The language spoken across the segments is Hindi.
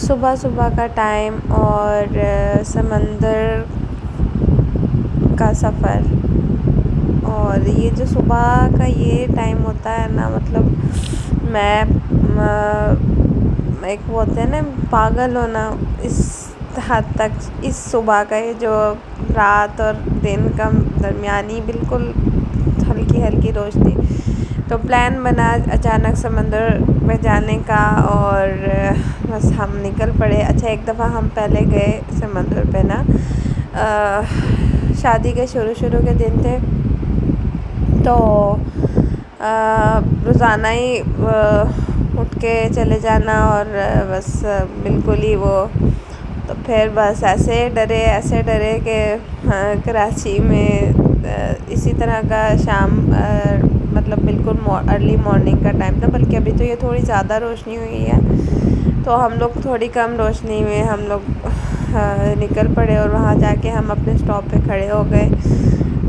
सुबह सुबह का टाइम और समंदर का सफ़र। और ये जो सुबह का ये टाइम होता है ना, मतलब मैं एक वो होते हैं ना पागल होना इस हद तक। इस सुबह का ये जो रात और दिन का दरमियानी बिल्कुल हल्की हल्की रोशनी, तो प्लान बना अचानक समंदर में जाने का और बस हम निकल पड़े। अच्छा, एक दफ़ा हम पहले गए समंदर पे ना, शादी के शुरू के दिन थे, तो रोज़ाना ही उठ के चले जाना और बस बिल्कुल ही वो, तो फिर बस ऐसे डरे कि कराची में इसी तरह का शाम मतलब बिल्कुल अर्ली मॉर्निंग का टाइम था, बल्कि अभी तो ये थोड़ी ज़्यादा रोशनी हुई है, तो हम लोग थोड़ी कम रोशनी में हम लोग निकल पड़े और वहाँ जाके हम अपने स्टॉप पे खड़े हो गए।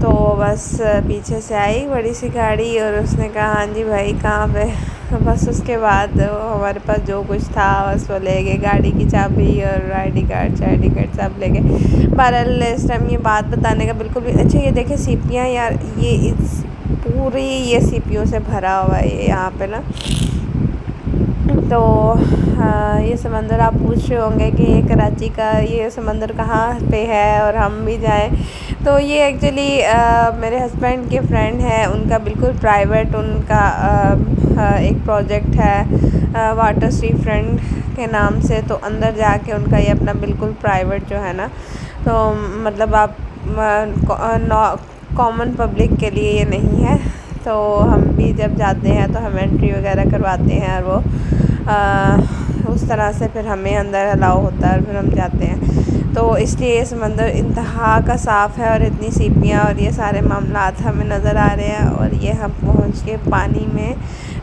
तो बस पीछे से आई बड़ी सी गाड़ी और उसने कहा हाँ जी भाई कहाँ पे। तो बस उसके बाद हमारे पास जो कुछ था बस वो ले गए, गाड़ी की चाबी और ID कार्ड सब ले गए। बहरहाल इस टाइम ये बात बताने का बिल्कुल भी। अच्छा, ये देखे सीपियाँ यार, ये इस पूरी ये सीपियों से भरा हुआ है ये यहाँ पे ना। तो ये समंदर आप पूछ रहे होंगे कि ये कराची का ये समंदर कहाँ पे है और हम भी जाएं। तो ये एक्चुअली मेरे हस्बैंड के फ्रेंड है, उनका बिल्कुल प्राइवेट उनका एक प्रोजेक्ट है वाटर सी फ्रेंड के नाम से। तो अंदर जाके उनका ये अपना बिल्कुल प्राइवेट जो है ना, तो मतलब आप कॉमन पब्लिक के लिए ये नहीं है। तो हम भी जब जाते हैं तो हम एंट्री वगैरह करवाते हैं और वो उस तरह से फिर हमें अंदर अलाउ होता है और फिर हम जाते हैं। तो इसलिए ये समंदर इंतहा का साफ़ है और इतनी सीपियाँ और ये सारे मामलात हमें नज़र आ रहे हैं। और ये हम पहुँच के पानी में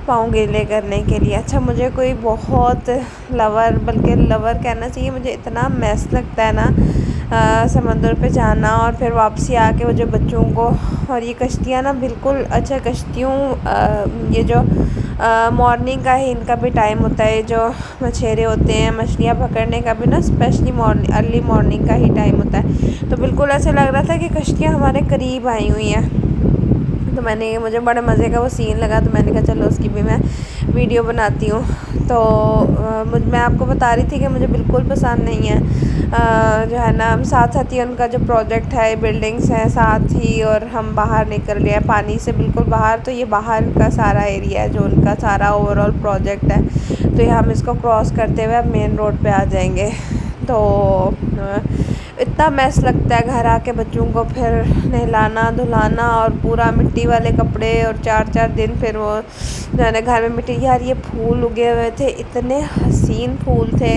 पाँव गीले करने के लिए। अच्छा, मुझे कोई बहुत लवर, बल्कि लवर कहना चाहिए, मुझे इतना मैस लगता है ना समंदर पे जाना और फिर वापसी आके वो जो बच्चों को, और ये कश्तियाँ ना बिल्कुल, अच्छा कश्तियों ये जो मॉर्निंग का ही इनका भी टाइम होता है, जो मछेरे होते हैं मछलियाँ पकड़ने का भी ना स्पेशली अर्ली मॉर्निंग का ही टाइम होता है। तो बिल्कुल ऐसे लग रहा था कि कश्तियाँ हमारे करीब आई हुई हैं। तो मुझे बड़े मज़े का वो सीन लगा, तो मैंने कहा चलो उसकी भी मैं वीडियो बनाती हूँ। तो मैं आपको बता रही थी कि मुझे बिल्कुल पसंद नहीं है जो है ना, साथ ही उनका जो प्रोजेक्ट है, बिल्डिंग्स हैं साथ ही, और हम बाहर निकल रहे हैं पानी से बिल्कुल बाहर। तो ये बाहर का सारा एरिया है जो उनका सारा ओवरऑल प्रोजेक्ट है। तो ये हम इसको क्रॉस करते हुए अब मेन रोड पे आ जाएंगे। तो इतना मैस लगता है घर आके बच्चों को फिर नहलाना धुलाना और पूरा मिट्टी वाले कपड़े, और 4 दिन फिर वो जाने घर में मिट्टी। यार ये फूल उगे हुए थे, इतने हसीन फूल थे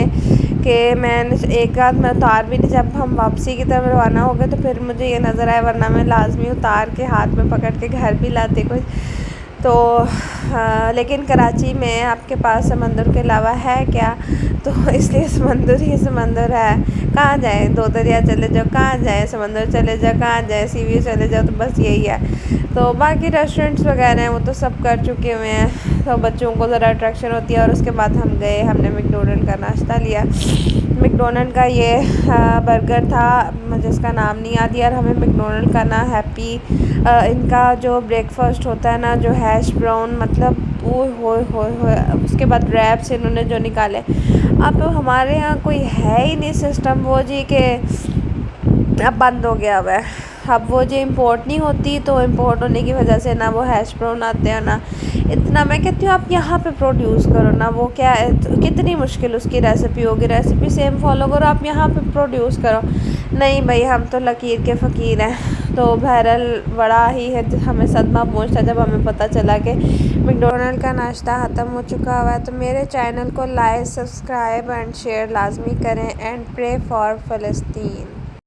कि मैंने एक आध मैं उतार भी नहीं। जब हम वापसी की तरफ रवाना हो गए तो फिर मुझे ये नज़र आया, वरना मैं लाजमी उतार के हाथ में पकड़ के घर भी लाते कुछ। तो लेकिन कराची में आपके पास समंदर के अलावा है क्या? तो इसलिए समंदर ही समंदर है। कहाँ जाए, दो दरिया चले जाओ, कहाँ जाए समंदर चले जाओ, कहाँ जाए सी व्यू चले जाओ, तो बस यही है। तो बाकी रेस्टोरेंट्स वगैरह हैं वो तो सब कर चुके हुए हैं, तो बच्चों को ज़रा अट्रैक्शन होती है। और उसके बाद हम गए, हमने मैकडोनल्ड का नाश्ता लिया। मैकडोनल्ड का ये बर्गर था, मुझे इसका नाम नहीं याद यार। हमें मैकडोनल्ड का ना हैप्पी इनका जो ब्रेकफास्ट होता है ना, जो हैश ब्राउन, मतलब वो हो उसके बाद रैप्स इन्होंने जो निकाले। अब हमारे यहाँ कोई है ही नहीं सिस्टम वो जी के, अब बंद हो गया हुआ है। अब वो जो इम्पोर्ट नहीं होती, तो इम्पोर्ट होने की वजह से ना वो हैश ब्राउन आते हैं ना इतना। मैं कहती हूँ आप यहाँ पे प्रोड्यूस करो ना, वो क्या है, तो कितनी मुश्किल उसकी रेसिपी होगी, रेसिपी सेम फॉलो करो, आप यहाँ पे प्रोड्यूस करो। नहीं भाई, हम तो लकीर के फ़कीर हैं। तो बहरहाल बड़ा ही है हमें सदमा पहुँचा जब हमें पता चला कि मैकडोनल्ड का नाश्ता ख़त्म हो चुका हुआ है। तो मेरे चैनल को लाइक, सब्सक्राइब एंड शेयर लाजमी करें। And pray for Palestine.